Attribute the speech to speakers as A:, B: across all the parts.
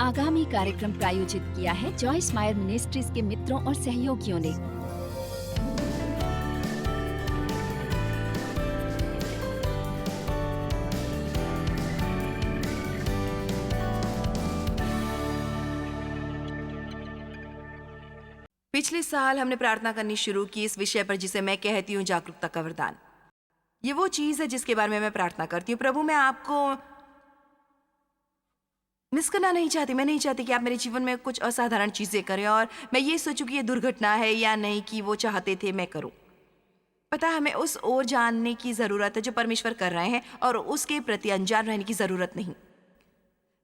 A: आगामी कार्यक्रम प्रायोजित किया है जॉयस मायर मिनिस्ट्रीज के मित्रों और सहयोगियों ने।
B: पिछले साल हमने प्रार्थना करनी शुरू की इस विषय पर जिसे मैं कहती हूँ जागरूकता का वरदान। ये वो चीज है जिसके बारे में मैं प्रार्थना करती हूँ। प्रभु, मैं आपको मिस करना नहीं चाहती। मैं नहीं चाहती कि आप मेरे जीवन में कुछ असाधारण चीजें करें और मैं ये सोचूं कि ये दुर्घटना है या नहीं, कि वो चाहते थे मैं करूं। पता है, हमें उस ओर जानने की जरूरत है जो परमेश्वर कर रहे हैं और उसके प्रति अनजान रहने की जरूरत नहीं।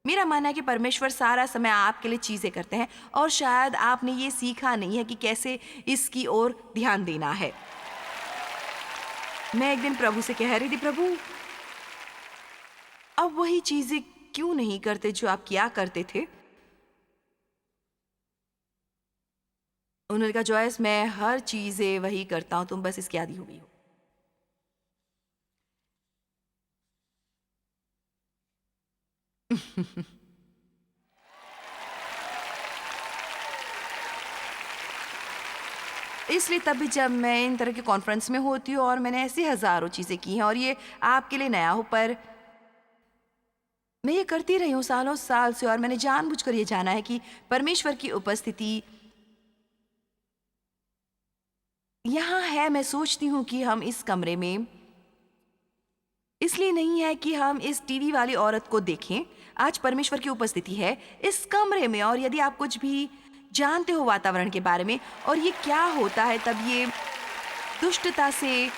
B: मेरा मानना है कि परमेश्वर सारा समय आपके लिए चीजें करते हैं और शायद आपने ये सीखा नहीं है कि कैसे इसकी ओर ध्यान देना है। मैं एक दिन प्रभु से कह रही थी, प्रभु अब वही चीजें क्यों नहीं करते जो आप किया करते थे? उन्होंने कहा, जॉयस मैं हर चीजें वही करता हूं, तुम बस इसकी आदी हो गई हो। इसलिए तब भी जब मैं इन तरह के कॉन्फ्रेंस में होती हूँ और मैंने ऐसी हजारों चीजें की हैं और ये आपके लिए नया हो, पर मैं ये करती रही हूँ सालों साल से और मैंने जानबूझकर ये जाना है कि परमेश्वर की उपस्थिति यहाँ है। मैं सोचती हूँ कि हम इस कमरे में इसलिए नहीं है कि हम इस टीवी वाली औरत को देखें। आज परमेश्वर की उपस्थिति है इस कमरे में, और यदि आप कुछ भी जानते हो वातावरण के बारे में और ये क्या होता है तब ये दुष्टता से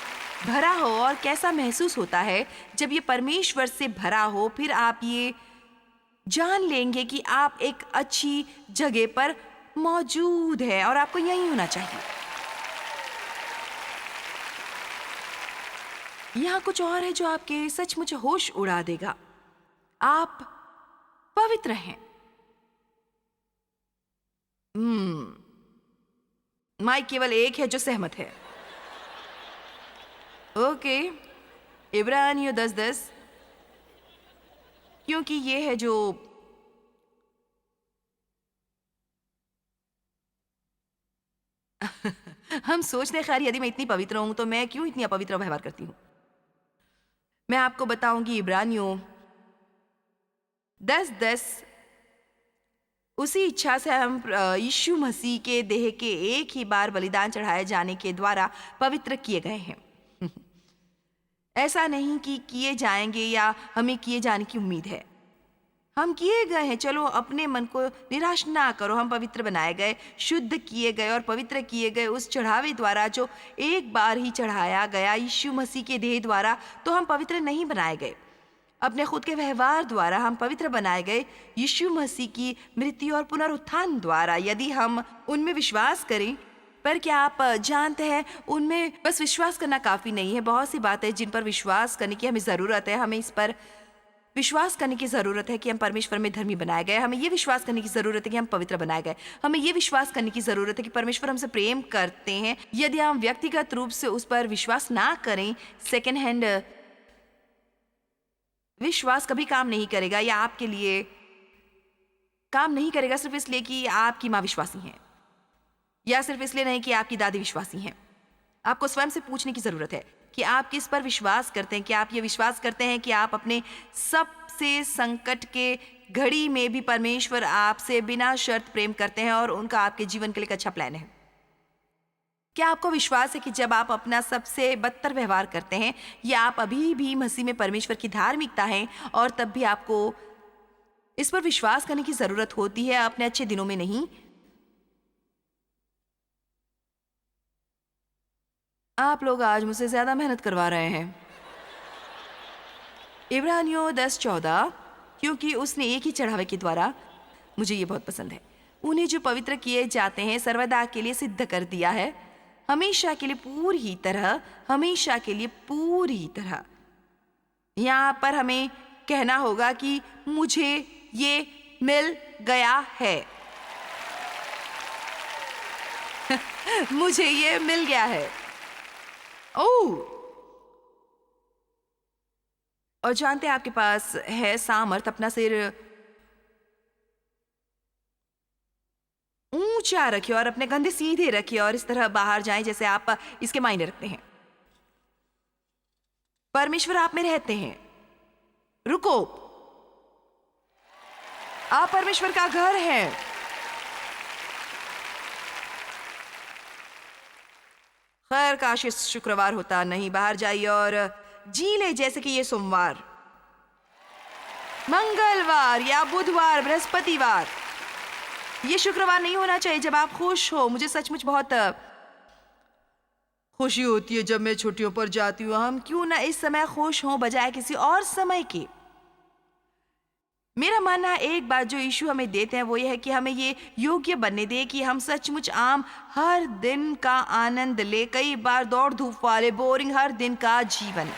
B: भरा हो और कैसा महसूस होता है जब ये परमेश्वर से भरा हो, फिर आप ये जान लेंगे कि आप एक अच्छी जगह पर मौजूद है और आपको यहीं होना चाहिए। यहाँ कुछ और है जो आपके सचमुच होश उड़ा देगा। आप पवित्र हैं। माइक केवल एक है जो सहमत है। ओके, इब्रानियों 10:10, क्योंकि ये है जो हम सोचते हैं, खैर यदि मैं इतनी पवित्र हूं तो मैं क्यों इतनी अपवित्र व्यवहार करती हूं। मैं आपको बताऊंगी, इब्रानियों 10:10 उसी इच्छा से हम यीशु मसीह के देह के एक ही बार बलिदान चढ़ाए जाने के द्वारा पवित्र किए गए हैं। ऐसा नहीं कि किए जाएंगे या हमें किए जाने की उम्मीद है। हम किए गए हैं। चलो अपने मन को निराश ना करो। हम पवित्र बनाए गए, शुद्ध किए गए और पवित्र किए गए उस चढ़ावे द्वारा जो एक बार ही चढ़ाया गया, यीशु मसीह के देह द्वारा। तो हम पवित्र नहीं बनाए गए अपने खुद के व्यवहार द्वारा, हम पवित्र बनाए गए यीशु मसीह की मृत्यु और पुनरुत्थान द्वारा, यदि हम उनमें विश्वास करें। पर क्या आप जानते हैं, उनमें बस विश्वास करना काफी नहीं है। बहुत सी बातें जिन पर विश्वास करने की हमें जरूरत है। हमें इस पर विश्वास करने की जरूरत है कि हम परमेश्वर में धर्मी बनाए गए। हमें ये विश्वास करने की जरूरत है कि हम पवित्र बनाए गए। हमें ये विश्वास करने की जरूरत है कि परमेश्वर हमसे प्रेम करते हैं। यदि हम व्यक्तिगत रूप से उस पर विश्वास ना करें, सेकेंड हैंड विश्वास कभी काम नहीं करेगा या आपके लिए काम नहीं करेगा सिर्फ इसलिए कि आपकी माँ विश्वासी है या सिर्फ इसलिए नहीं कि आपकी दादी विश्वासी हैं। आपको स्वयं से पूछने की जरूरत है कि आप किस पर विश्वास करते हैं। कि आप ये विश्वास करते हैं कि आप अपने सबसे संकट के घड़ी में भी परमेश्वर आपसे बिना शर्त प्रेम करते हैं और उनका आपके जीवन के लिए एक अच्छा प्लान है। क्या आपको विश्वास है कि जब आप अपना सबसे बदतर व्यवहार करते हैं या आप अभी भी मसीह में परमेश्वर की धार्मिकता है, और तब भी आपको इस पर विश्वास करने की जरूरत होती है, अपने अच्छे दिनों में नहीं। आप लोग आज मुझसे ज्यादा मेहनत करवा रहे हैं। इब्रानियों 10:14, क्योंकि उसने एक ही चढ़ावे के द्वारा, मुझे ये बहुत पसंद है, उन्हें जो पवित्र किए जाते हैं सर्वदा के लिए सिद्ध कर दिया है, हमेशा के लिए पूरी तरह, हमेशा के लिए पूरी तरह। यहाँ पर हमें कहना होगा कि मुझे ये मिल गया है। मुझे ये मिल गया है। ओह, और जानते हैं आपके पास है सामर्थ अपना सिर ऊंचा रखिए और अपने कंधे सीधे रखिए और इस तरह बाहर जाएं जैसे आप इसके मायने रखते हैं। परमेश्वर आप में रहते हैं। रुको, आप परमेश्वर का घर हैं। खैर काश ये शुक्रवार होता। नहीं, बाहर जाइए और जी ले जैसे कि ये सोमवार, मंगलवार या बुधवार, बृहस्पतिवार। ये शुक्रवार नहीं होना चाहिए जब आप खुश हो। मुझे सचमुच बहुत खुशी होती है जब मैं छुट्टियों पर जाती हूँ। हम क्यों ना इस समय खुश हों बजाय किसी और समय के। मेरा मानना एक बात जो यीशु हमें देते हैं वो ये है कि हमें ये योग्य बनने दे कि हम सचमुच आम हर दिन का आनंद ले। कई बार दौड़ धूप वाले बोरिंग हर दिन का जीवन।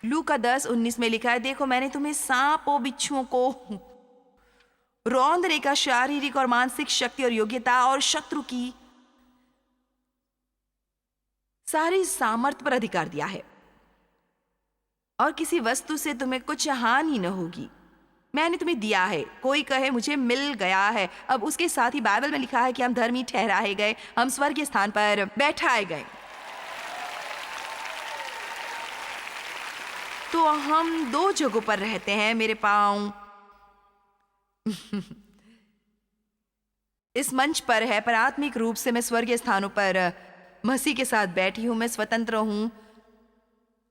B: लूका 10:19 में लिखा है, देखो मैंने तुम्हें सांप और बिच्छुओं को रौंदने का शारीरिक और मानसिक शक्ति और योग्यता और शत्रु की सारी सामर्थ्य पर अधिकार दिया है और किसी वस्तु से तुम्हें कुछ हानि न होगी। मैंने तुम्हें दिया है। कोई कहे मुझे मिल गया है। अब उसके साथ ही बाइबल में लिखा है कि हम धर्मी ठहराए गए, हम स्वर्गीय स्थान पर बैठाए गए। तो हम दो जगहों पर रहते हैं। मेरे पांव इस मंच पर है, पर आत्मिक रूप से मैं स्वर्गीय स्थानों पर मसीह के साथ बैठी हूं। मैं स्वतंत्र हूं,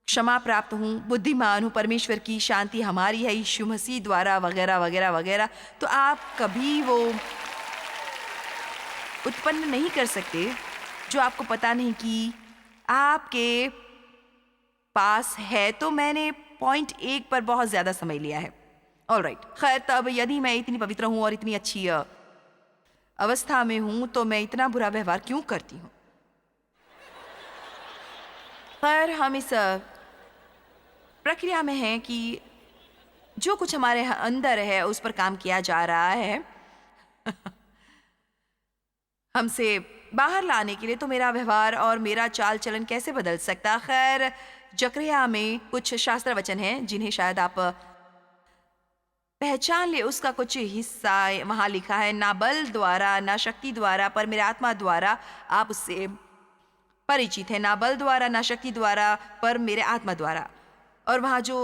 B: क्षमा प्राप्त हूं, बुद्धिमान हूं, परमेश्वर की शांति हमारी है यीशु मसीह द्वारा, वगैरह वगैरह वगैरह। तो आप कभी वो उत्पन्न नहीं कर सकते जो आपको पता नहीं कि आपके पास है। तो मैंने पॉइंट 1 पर बहुत ज्यादा समय लिया है। ऑलराइट, खैर तब यदि मैं इतनी पवित्र हूं और इतनी अच्छी अवस्था में हूं तो मैं इतना बुरा व्यवहार क्यों करती हूं? खैर हम इस प्रक्रिया में हैं कि जो कुछ हमारे अंदर है उस पर काम किया जा रहा है हमसे बाहर लाने के लिए। तो मेरा व्यवहार और मेरा चाल चलन कैसे बदल सकता? खैर जकरिया में कुछ शास्त्र वचन हैं जिन्हें शायद आप पहचान ले। उसका कुछ हिस्सा वहां लिखा है, ना बल द्वारा ना शक्ति द्वारा पर मेरे आत्मा द्वारा। आप उससे परिचित हैं, ना बल द्वारा ना शक्ति द्वारा पर मेरे आत्मा द्वारा। और वहां जो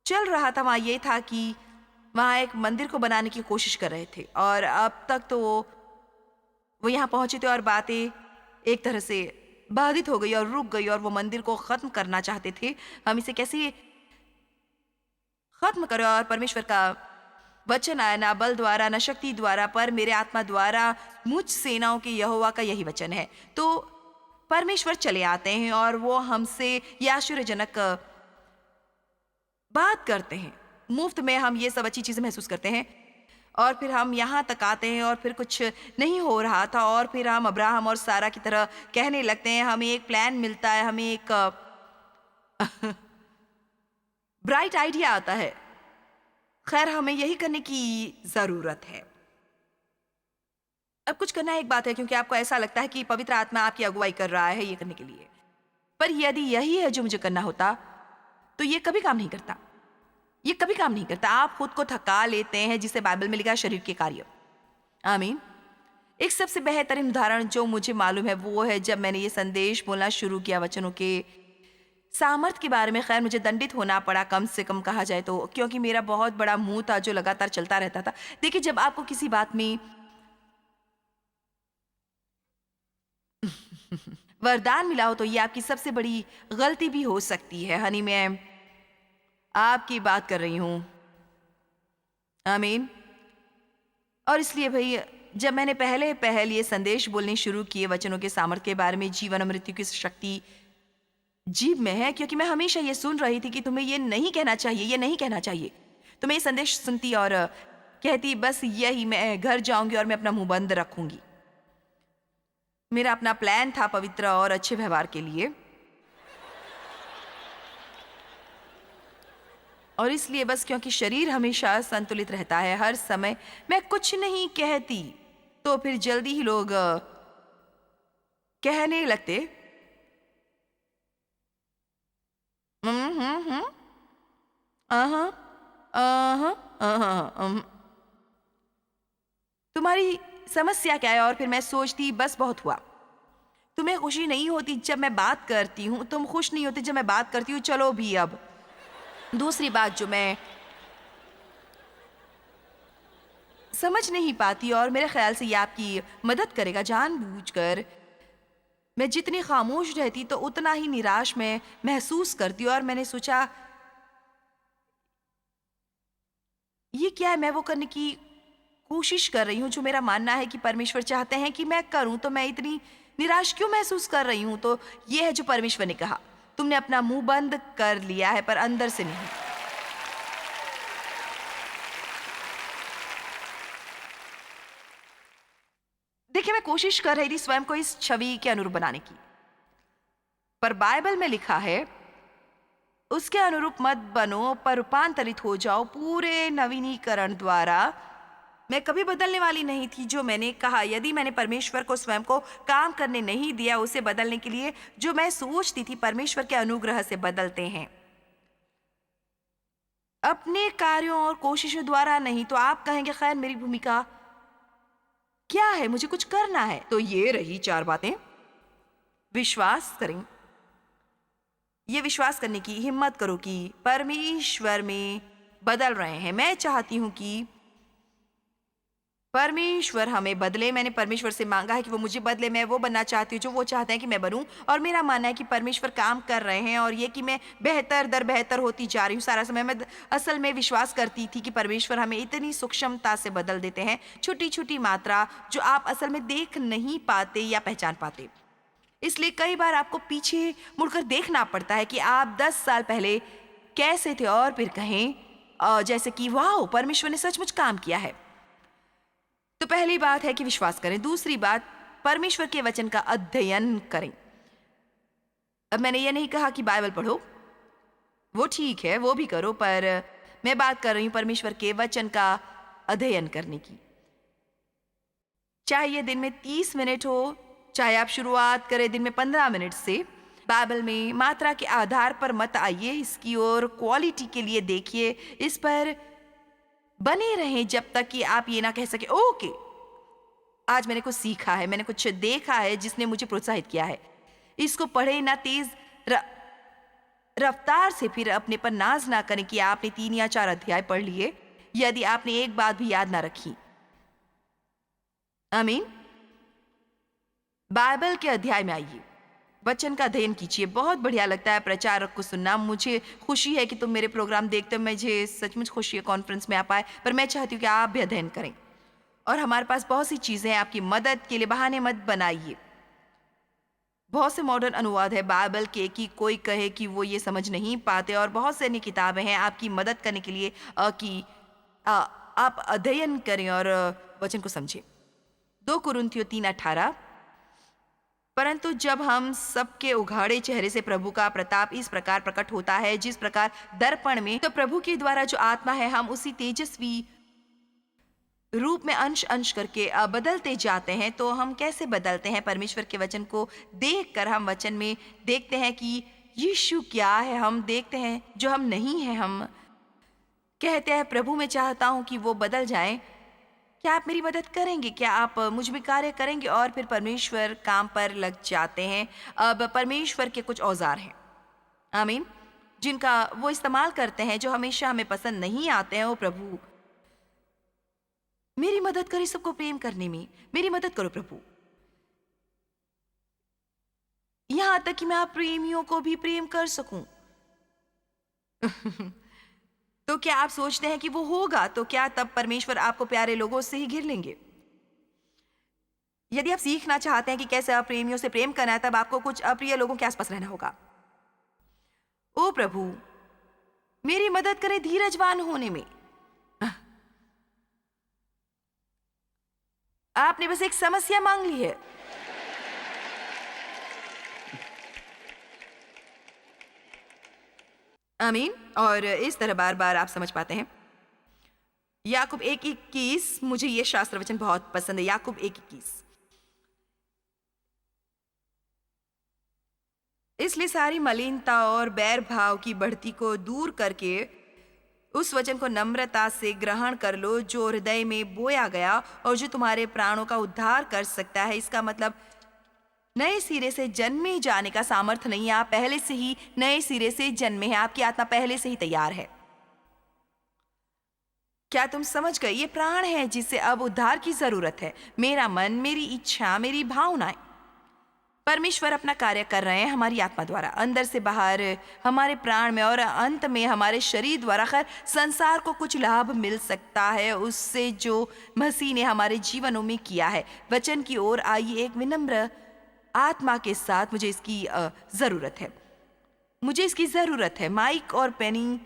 B: चल रहा था वहां ये था कि वहां एक मंदिर को बनाने की कोशिश कर रहे थे और अब तक तो वो यहाँ पहुंचे थे और बातें एक तरह से बाधित हो गई और रुक गई और वो मंदिर को खत्म करना चाहते थे। हम इसे कैसे खत्म करें? और परमेश्वर का वचन आया, ना बल द्वारा ना शक्ति द्वारा पर मेरे आत्मा द्वारा, मुझ सेनाओं के यहोवा का यही वचन है। तो परमेश्वर चले आते हैं और वो हमसे ये आश्चर्यजनक बात करते हैं। मुफ्त में हम ये सब अच्छी चीजें महसूस करते हैं और फिर हम यहाँ तक आते हैं और फिर कुछ नहीं हो रहा था और फिर हम अब्राहम और सारा की तरह कहने लगते हैं। हमें एक प्लान मिलता है, हमें एक ब्राइट आइडिया आता है। खैर हमें यही करने की जरूरत है। अब कुछ करना एक बात है क्योंकि आपको ऐसा लगता है कि पवित्र आत्मा आपकी अगुवाई कर रहा है ये करने के लिए, पर यदि यही है जो मुझे करना होता तो ये कभी काम नहीं करता। ये कभी काम नहीं करता। आप खुद को थका लेते हैं, जिसे बाइबल में लिखा है शरीर के कार्य। आमीन। एक सबसे बेहतरीन उदाहरण जो मुझे मालूम है वो है जब मैंने ये संदेश बोलना शुरू किया वचनों के सामर्थ्य के बारे में। खैर मुझे दंडित होना पड़ा, कम से कम कहा जाए तो, क्योंकि मेरा बहुत बड़ा मुंह था जो लगातार चलता रहता था। देखिए जब आपको किसी बात में वरदान मिला हो तो ये आपकी सबसे बड़ी गलती भी हो सकती है। हनी मैं आपकी बात कर रही हूं। आमीन। और इसलिए भाई जब मैंने पहले ये संदेश बोलने शुरू किए वचनों के सामर्थ्य के बारे में, जीवन और मृत्यु की शक्ति जीभ में है, क्योंकि मैं हमेशा ये सुन रही थी कि तुम्हें ये नहीं कहना चाहिए, ये नहीं कहना चाहिए। तो मैं ये संदेश सुनती और कहती बस यही, मैं घर जाऊंगी और मैं अपना मुंह बंद रखूंगी। मेरा अपना प्लान था पवित्र और अच्छे व्यवहार के लिए, और इसलिए बस क्योंकि शरीर हमेशा संतुलित रहता है, हर समय मैं कुछ नहीं कहती तो फिर जल्दी ही लोग कहने लगते अहाँ, अहाँ, अहाँ, तुम्हारी समस्या क्या है? और फिर मैं सोचती बस बहुत हुआ। तुम्हें खुशी नहीं होती जब मैं बात करती हूँ, तुम खुश नहीं होते जब मैं बात करती हूँ, चलो भी अब। दूसरी बात जो मैं समझ नहीं पाती और मेरे ख्याल से ये आपकी मदद करेगा जानबूझकर, मैं जितनी खामोश रहती तो उतना ही निराश मैं महसूस करती और मैंने सोचा ये क्या है, मैं वो करने की कोशिश कर रही हूँ जो मेरा मानना है कि परमेश्वर चाहते हैं कि मैं करूँ, तो मैं इतनी निराश क्यों महसूस कर रही हूँ? तो ये है जो परमेश्वर ने कहा, तुमने अपना मुंह बंद कर लिया है पर अंदर से नहीं। देखिए, मैं कोशिश कर रही थी स्वयं को इस छवि के अनुरूप बनाने की, पर बाइबल में लिखा है उसके अनुरूप मत बनो पर रूपांतरित हो जाओ पूरे नवीनीकरण द्वारा। मैं कभी बदलने वाली नहीं थी। जो मैंने कहा, यदि मैंने परमेश्वर को स्वयं को काम करने नहीं दिया उसे बदलने के लिए, जो मैं सोचती थी परमेश्वर के अनुग्रह से बदलते हैं, अपने कार्यों और कोशिशों द्वारा नहीं। तो आप कहेंगे खैर मेरी भूमिका क्या है, मुझे कुछ करना है। तो ये रही 4 बातें। विश्वास करें, ये विश्वास करने की हिम्मत करो कि परमेश्वर में बदल रहे हैं। मैं चाहती हूं कि परमेश्वर हमें बदले। मैंने परमेश्वर से मांगा है कि वो मुझे बदले। मैं वो बनना चाहती हूँ जो वो चाहते हैं कि मैं बनूं, और मेरा मानना है कि परमेश्वर काम कर रहे हैं और ये कि मैं बेहतर दर बेहतर होती जा रही हूँ सारा समय। मैं असल में विश्वास करती थी कि परमेश्वर हमें इतनी सूक्ष्मता से बदल देते हैं, छोटी छोटी मात्रा जो आप असल में देख नहीं पाते या पहचान पाते। इसलिए कई बार आपको पीछे मुड़कर देखना पड़ता है कि आप 10 साल पहले कैसे थे और फिर कहें जैसे कि वाह, परमेश्वर ने सचमुच काम किया है। तो पहली बात है कि विश्वास करें। दूसरी बात, परमेश्वर के वचन का अध्ययन करें। अब मैंने ये नहीं कहा कि बाइबल पढ़ो, वो ठीक है, वो भी करो, पर मैं बात कर रही हूं परमेश्वर के वचन का अध्ययन करने की। चाहे ये दिन में 30 मिनट हो, चाहे आप शुरुआत करें दिन में 15 मिनट से। बाइबल में मात्रा के आधार पर मत आइए, इसकी ओर क्वालिटी के लिए देखिए, इस पर बने रहें जब तक कि आप ये ना कह सके ओके आज मैंने कुछ सीखा है, मैंने कुछ देखा है जिसने मुझे प्रोत्साहित किया है। इसको पढ़े ना तेज रफ्तार से, फिर अपने पर नाज ना करें कि आपने 3 या 4 अध्याय पढ़ लिए यदि आपने एक बात भी याद ना रखी। आमीन। बाइबल के अध्याय में आइए, वचन का अध्ययन कीजिए। बहुत बढ़िया लगता है प्रचारक को सुनना। मुझे खुशी है कि तुम मेरे प्रोग्राम देखते हो, मुझे सचमुच खुशी है कॉन्फ्रेंस में आ पाए, पर मैं चाहती हूँ कि आप भी अध्ययन करें। और हमारे पास बहुत सी चीजें हैं आपकी मदद के लिए, बहाने मत बनाइए। बहुत से मॉडर्न अनुवाद है बाइबल के कि कोई कहे कि वो ये समझ नहीं पाते, और बहुत से अन्य किताबें हैं आपकी मदद करने के लिए कि आप अध्ययन करें और वचन को समझें। 2 कुरिन्थियों 3:18, परंतु जब हम सबके उघाड़े चेहरे से प्रभु का प्रताप इस प्रकार प्रकट होता है जिस प्रकार दर्पण में, तो प्रभु के द्वारा जो आत्मा है हम उसी तेजस्वी रूप में अंश अंश करके बदलते जाते हैं। तो हम कैसे बदलते हैं? परमेश्वर के वचन को देखकर हम वचन में देखते हैं कि यीशु क्या है। हम देखते हैं जो हम नहीं हैं। हम कहते हैं प्रभु मैं चाहता हूं कि वो बदल जाएं। क्या आप मेरी मदद करेंगे? क्या आप मुझ में कार्य करेंगे? और फिर परमेश्वर काम पर लग जाते हैं। अब परमेश्वर के कुछ औजार हैं, आमीन, जिनका वो इस्तेमाल करते हैं, जो हमेशा हमें पसंद नहीं आते हैं। ओ प्रभु मेरी मदद करें सबको प्रेम करने में, मेरी मदद करो प्रभु, यहां तक कि मैं आप प्रेमियों को भी प्रेम कर सकूं। तो क्या आप सोचते हैं कि वो होगा? तो क्या तब परमेश्वर आपको प्यारे लोगों से ही घिर लेंगे? यदि आप सीखना चाहते हैं कि कैसे अप्रेमियों से प्रेम करना है, तब आपको कुछ अप्रिय लोगों के आसपास रहना होगा। ओ प्रभु मेरी मदद करें धीरजवान होने में। आपने बस एक समस्या मांग ली है। आमीन। और इस तरह बार बार आप समझ पाते हैं। याकूब 1:21, मुझे ये शास्त्र वचन बहुत पसंद है। याकूब 1:21, इसलिए सारी मलिनता और बैर भाव की बढ़ती को दूर करके उस वचन को नम्रता से ग्रहण कर लो जो हृदय में बोया गया और जो तुम्हारे प्राणों का उद्धार कर सकता है। इसका मतलब नए सिरे से जन्मे जाने का सामर्थ्य नहीं है। आप पहले से ही नए सिरे से जन्मे हैं। आपकी आत्मा पहले से ही तैयार है। क्या तुम समझ गए? ये प्राण है जिसे अब उद्धार की जरूरत है। मेरा मन, मेरी इच्छा, मेरी भावनाएं। परमेश्वर अपना कार्य कर रहे हैं हमारी आत्मा द्वारा, अंदर से बाहर, हमारे प्राण में और अंत में हमारे शरीर द्वारा। खैर, संसार को कुछ लाभ मिल सकता है उससे जो मसीह ने हमारे जीवनों में किया है। वचन की ओर आइए एक विनम्र आत्मा के साथ। मुझे इसकी जरूरत है। मुझे इसकी जरूरत है। माइक और पेनी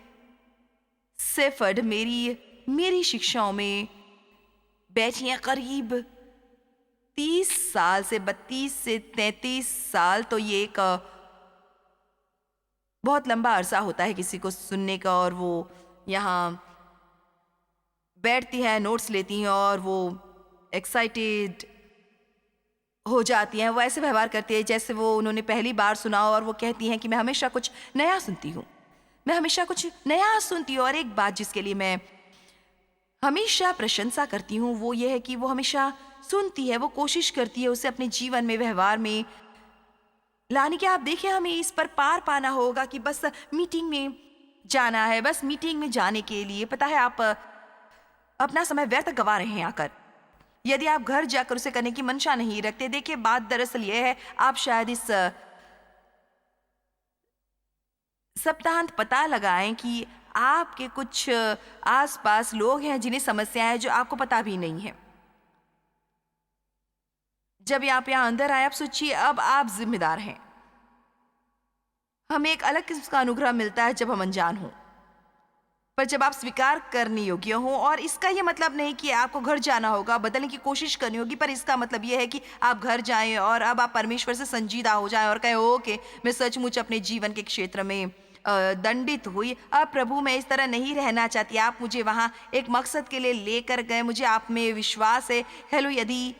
B: सेफर्ड मेरी शिक्षाओं में बैठी हैं करीब 30 साल से 32 से 33 साल। तो ये एक बहुत लंबा अरसा होता है किसी को सुनने का। और वो यहाँ बैठती हैं, नोट्स लेती हैं और वो एक्साइटेड हो जाती हैं। वो ऐसे व्यवहार करती है जैसे वो उन्होंने पहली बार सुना हो। और वो कहती हैं कि मैं हमेशा कुछ नया सुनती हूँ, मैं हमेशा कुछ नया सुनती हूँ। और एक बात जिसके लिए मैं हमेशा प्रशंसा करती हूँ वो ये है कि वो हमेशा सुनती है, वो कोशिश करती है उसे अपने जीवन में, व्यवहार में लाने की। आप देखिए, हमें इस पर पार पाना होगा कि बस मीटिंग में जाना है, बस मीटिंग में जाने के लिए। पता है, आप अपना समय व्यर्थ गवा रहे हैं आकर। यदि आप घर जाकर उसे करने की मंशा नहीं रखते। देखिए, बात दरअसल यह है, आप शायद इस सप्ताहांत पता लगाएं कि आपके कुछ आसपास लोग हैं जिन्हें समस्या है जो आपको पता भी नहीं है। जब आप यहाँ अंदर आए, आप सोचिए, अब आप जिम्मेदार हैं। हमें एक अलग किस्म का अनुग्रह मिलता है जब हम अनजान हों, पर जब आप स्वीकार करने योग्य हो। और इसका यह मतलब नहीं कि आपको घर जाना होगा, बदलने की कोशिश करनी होगी, पर इसका मतलब यह है कि आप घर जाएं और अब आप परमेश्वर से संजीदा हो जाएं और कहें, ओके, मैं सचमुच अपने जीवन के क्षेत्र में दंडित हुई। अब प्रभु, मैं इस तरह नहीं रहना चाहती। आप मुझे वहां एक मकसद के लिए लेकर गए, मुझे आप में विश्वास है। हेलो, यदि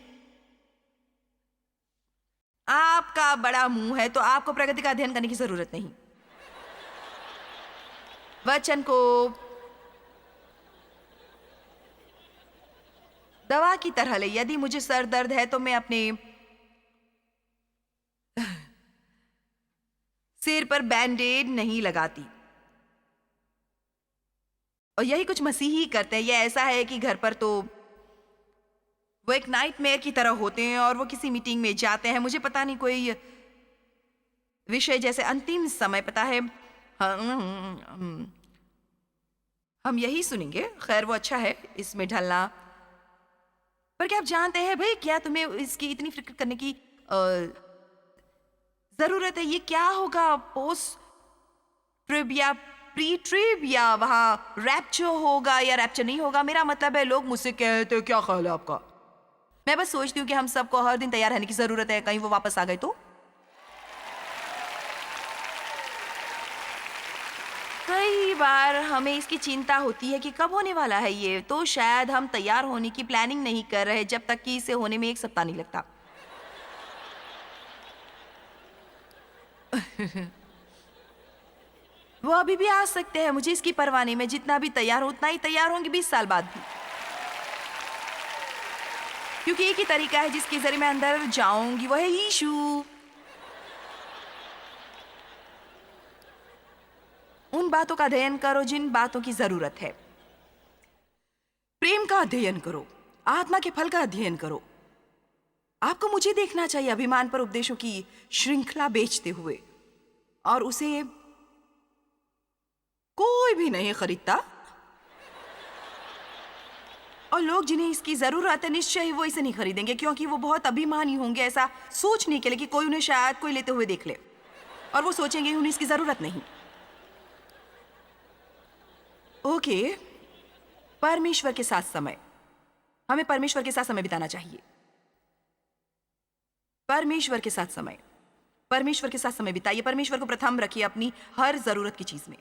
B: आपका बड़ा मुंह है तो आपको प्रगति का अध्ययन करने की जरूरत नहीं। वचन को दवा की तरह ले। यदि मुझे सर दर्द है तो मैं अपने सिर पर बैंडेड नहीं लगाती। और यही कुछ मसीही करते हैं। यह ऐसा है कि घर पर तो वो एक नाइटमेयर की तरह होते हैं और वो किसी मीटिंग में जाते हैं, मुझे पता नहीं, कोई विषय जैसे अंतिम समय, पता है, हम यही सुनेंगे। खैर, वो अच्छा है इसमें ढलना। पर क्या आप जानते हैं भाई, क्या तुम्हें इसकी इतनी फिक्र करने की जरूरत है? ये क्या होगा, पोस्ट ट्रिप या प्री ट्रिप, या वहां रैप्चर होगा या रैप्चर नहीं होगा? मेरा मतलब है, लोग मुझसे कहते हैं, क्या ख्याल है आपका? मैं बस सोचती हूँ कि हम सबको हर दिन तैयार रहने की जरूरत है, कहीं वो वापस आ गए तो। कई बार हमें इसकी चिंता होती है कि कब होने वाला है ये, तो शायद हम तैयार होने की प्लानिंग नहीं कर रहे जब तक कि इसे होने में एक सप्ताह नहीं लगता। वो अभी भी आ सकते हैं, मुझे इसकी परवाह नहीं। मैं जितना भी तैयार हूं उतना ही तैयार होंगी 20 साल बाद भी, क्योंकि एक ही तरीका है जिसके जरिए मैं अंदर जाऊंगी, वो है यीशु। उन बातों का अध्ययन करो जिन बातों की जरूरत है। प्रेम का अध्ययन करो, आत्मा के फल का अध्ययन करो। आपको मुझे देखना चाहिए अभिमान पर उपदेशों की श्रृंखला बेचते हुए, और उसे कोई भी नहीं खरीदता। और लोग जिन्हें इसकी जरूरत है, निश्चय ही वो इसे नहीं खरीदेंगे, क्योंकि वो बहुत अभिमानी होंगे ऐसा सोचने के लिए कि कोई उन्हें शायद कोई लेते हुए देख ले, और वो सोचेंगे उन्हें इसकी जरूरत नहीं। ओके, परमेश्वर के साथ समय, हमें परमेश्वर के साथ समय बिताना चाहिए। परमेश्वर के साथ समय, परमेश्वर के साथ समय बिताइए। परमेश्वर को प्रथम रखिए अपनी हर जरूरत की चीज में।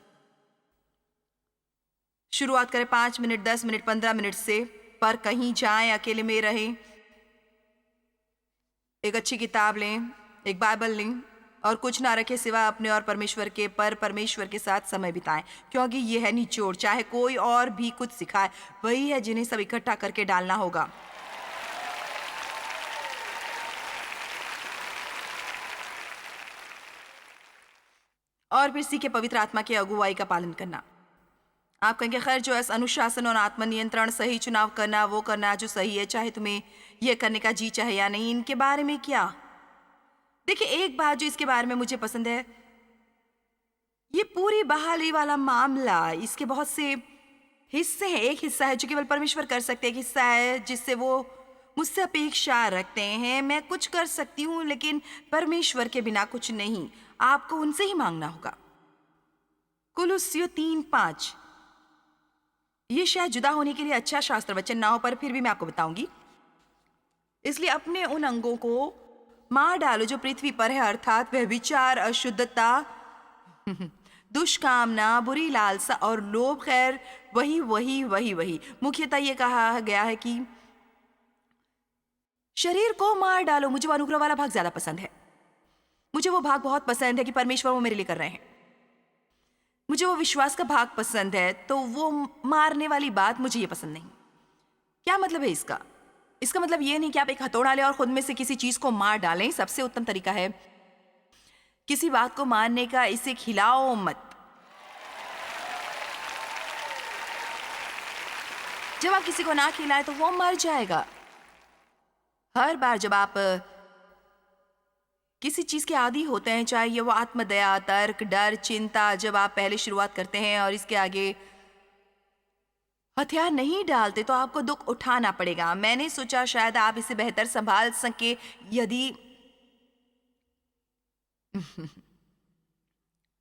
B: शुरुआत करें 5 मिनट, 10 मिनट, 15 मिनट से, पर कहीं जाएं, अकेले में रहें, एक अच्छी किताब लें, एक बाइबल लें, और कुछ ना रखे सिवा अपने और परमेश्वर के, पर परमेश्वर के साथ समय बिताएं, क्योंकि ये है निचोड़। चाहे कोई और भी कुछ सिखाए, वही है जिन्हें सब इकट्ठा करके डालना होगा। और फिर सीखे पवित्र आत्मा की अगुवाई का पालन करना। आप कहेंगे खैर जो अनुशासन और आत्मनियंत्रण, सही चुनाव करना, वो करना जो सही है, चाहे तुम्हें ये करने का जी चाहे या नहीं, इनके बारे में क्या? देखिए, एक बात जो इसके बारे में मुझे पसंद है, ये पूरी बहाली वाला मामला, इसके बहुत से हिस्से हैं। एक हिस्सा है जो केवल परमेश्वर कर सकते हैं, एक हिस्सा है जिससे वो मुझसे अपेक्षा रखते हैं। मैं कुछ कर सकती हूँ लेकिन परमेश्वर के बिना कुछ नहीं। आपको उनसे ही मांगना होगा। कुलुस्सियों 3:5। ये शायद जुदा होने के लिए अच्छा शास्त्र वचन ना हो, पर फिर भी मैं आपको बताऊंगी। इसलिए अपने उन अंगों को मार डालो जो पृथ्वी पर है, अर्थात व्यभिचार, अशुद्धता, दुष्कामना, बुरी लालसा और लोभ। खैर वही वही वही वही मुख्यतः ये कहा गया है कि शरीर को मार डालो। मुझे वो अनुग्रह वाला भाग ज्यादा पसंद है। मुझे वो भाग बहुत पसंद है कि परमेश्वर वो मेरे लिए कर रहे हैं। मुझे वो विश्वास का भाग पसंद है, तो वो मारने वाली बात मुझे ये पसंद नहीं। क्या मतलब है इसका? इसका मतलब ये नहीं कि आप एक हथौड़ा लें और खुद में से किसी चीज को मार डालें। सबसे उत्तम तरीका है किसी बात को मारने का, इसे खिलाओ मत। जब आप किसी को ना खिलाएं तो वो मर जाएगा। हर बार जब आप किसी चीज के आदी होते हैं, चाहे ये वो आत्मदया, तर्क, डर, चिंता, जब आप पहले शुरुआत करते हैं और इसके आगे हथियार नहीं डालते तो आपको दुख उठाना पड़ेगा। मैंने सोचा शायद आप इसे बेहतर संभाल सके यदि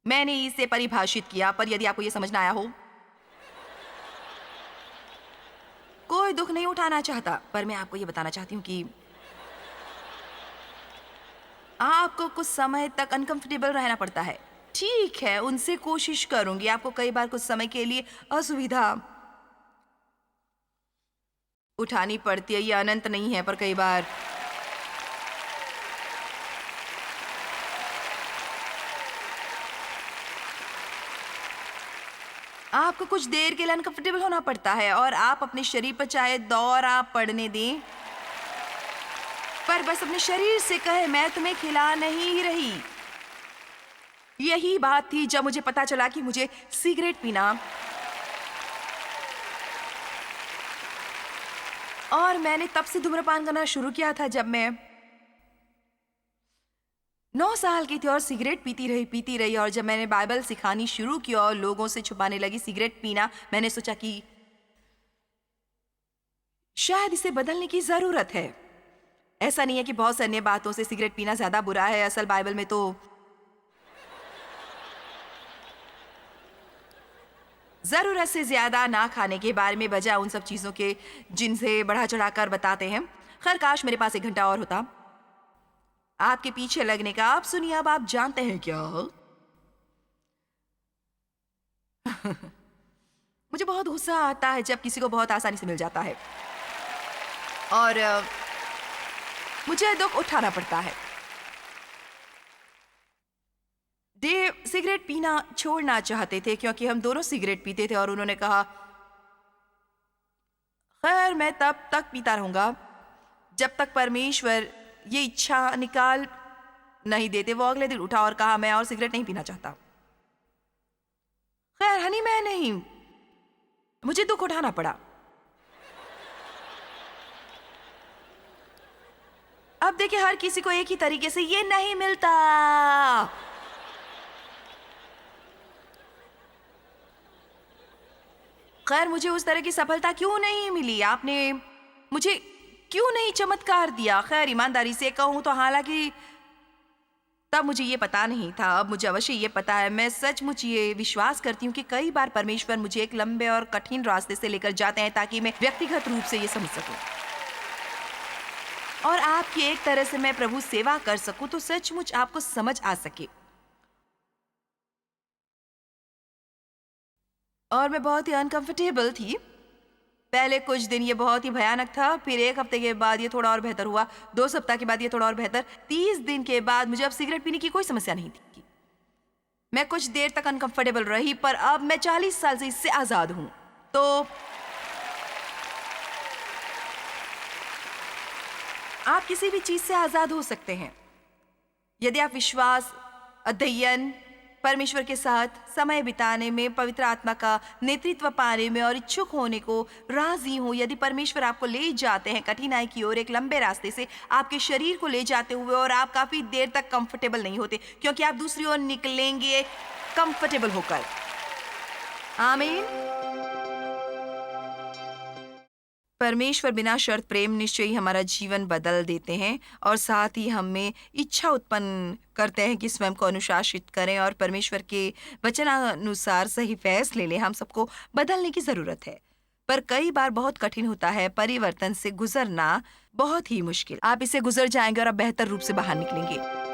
B: मैंने इसे परिभाषित किया, पर यदि आपको यह समझ ना आया हो। कोई दुख नहीं उठाना चाहता, पर मैं आपको यह बताना चाहती हूं कि आपको कुछ समय तक अनकंफर्टेबल रहना पड़ता है। ठीक है, उनसे कोशिश करूंगी। आपको कई बार कुछ समय के लिए असुविधा उठानी पड़ती है। ये अनंत नहीं है, पर कई बार आपको कुछ देर के लिए अनकंफर्टेबल होना पड़ता है और आप अपने शरीर पर चाहे दौरा पड़ने दें, पर बस अपने शरीर से कहे मैं तुम्हें खिला नहीं रही। यही बात थी जब मुझे पता चला कि मुझे सिगरेट पीना, और मैंने तब से धूम्रपान करना शुरू किया था जब मैं 9 साल की थी और सिगरेट पीती रही। और जब मैंने बाइबल सिखानी शुरू की और लोगों से छुपाने लगी सिगरेट पीना, मैंने सोचा कि शायद इसे बदलने की जरूरत है। ऐसा नहीं है कि बहुत से अन्य बातों से सिगरेट पीना ज्यादा बुरा है। असल बाइबल में तो जरूरत से ज्यादा ना खाने के बारे में, बजाय उन सब चीजों के जिनसे बढ़ा चढ़ाकर बताते हैं। खैर काश मेरे पास 1 घंटा और होता आपके पीछे लगने का। आप सुनिए, अब आप जानते हैं क्या? मुझे बहुत गुस्सा आता है जब किसी को बहुत आसानी से मिल जाता है और मुझे दुख उठाना पड़ता है। देव सिगरेट पीना छोड़ना चाहते थे क्योंकि हम दोनों सिगरेट पीते थे, और उन्होंने कहा खैर मैं तब तक पीता रहूंगा जब तक परमेश्वर ये इच्छा निकाल नहीं देते। वो अगले दिन उठा और कहा मैं और सिगरेट नहीं पीना चाहता। खैर हनी मैं नहीं, मुझे दुख उठाना पड़ा। अब देखिए, हर किसी को एक ही तरीके से ये नहीं मिलता। खैर मुझे उस तरह की सफलता क्यों नहीं मिली? आपने मुझे क्यों नहीं चमत्कार दिया? खैर ईमानदारी से कहूं तो हालांकि तब मुझे ये पता नहीं था, अब मुझे अवश्य ये पता है। मैं सचमुच ये विश्वास करती हूँ कि कई बार परमेश्वर मुझे एक लंबे और कठिन रास्ते से लेकर जाते हैं ताकि मैं व्यक्तिगत रूप से ये समझ सकूं और आपकी एक तरह से मैं प्रभु सेवा कर सकूं, तो सचमुच आपको समझ आ सके। और मैं बहुत ही अनकंफर्टेबल थी पहले कुछ दिन ये बहुत ही भयानक था, फिर 1 हफ्ते के बाद ये थोड़ा और बेहतर हुआ, 2 सप्ताह के बाद ये थोड़ा और बेहतर, 30 दिन के बाद मुझे अब सिगरेट पीने की कोई समस्या नहीं थी। मैं कुछ देर तक अनकंफर्टेबल रही, पर अब मैं 40 साल से इससे आज़ाद हूँ। तो आप किसी भी चीज़ से आज़ाद हो सकते हैं यदि आप विश्वास, अध्ययन, परमेश्वर के साथ समय बिताने में, पवित्र आत्मा का नेतृत्व पाने में और इच्छुक होने को राजी हो। यदि परमेश्वर आपको ले जाते हैं कठिनाई की ओर, एक लंबे रास्ते से आपके शरीर को ले जाते हुए, और आप काफ़ी देर तक कंफर्टेबल नहीं होते, क्योंकि आप दूसरी ओर निकलेंगे कंफर्टेबल होकर। आमीन। परमेश्वर बिना शर्त प्रेम निश्चय ही हमारा जीवन बदल देते हैं, और साथ ही हमें इच्छा उत्पन्न करते हैं कि स्वयं को अनुशासित करें और परमेश्वर के वचनानुसार सही फैसले लें। हम सबको बदलने की ज़रूरत है, पर कई बार बहुत कठिन होता है परिवर्तन से गुजरना, बहुत ही मुश्किल। आप इसे गुजर जाएंगे और आप बेहतर रूप से बाहर निकलेंगे।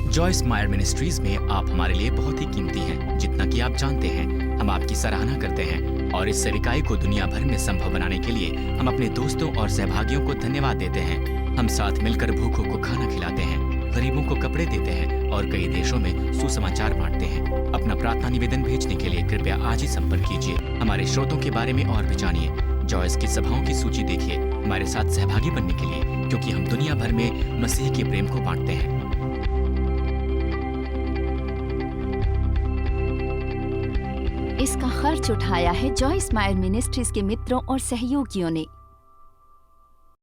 C: जॉयस मायर मिनिस्ट्रीज में आप हमारे लिए बहुत ही कीमती हैं, जितना कि आप जानते हैं। हम आपकी सराहना करते हैं और इस सेविकाई को दुनिया भर में संभव बनाने के लिए हम अपने दोस्तों और सहभागियों को धन्यवाद देते हैं। हम साथ मिलकर भूखों को खाना खिलाते हैं, गरीबों को कपड़े देते हैं और कई देशों में सुसमाचार बांटते हैं। अपना प्रार्थना निवेदन भेजने के लिए कृपया आज ही संपर्क कीजिए। हमारे स्रोतों के बारे में और भी जानिए। जॉयस की सभाओं की सूची देखिए हमारे साथ सहभागी बनने के लिए, क्योंकि हम दुनिया भर में मसीह के प्रेम को बांटते हैं।
A: इसका खर्च उठाया है जॉयस मायर मिनिस्ट्रीज के मित्रों और सहयोगियों ने।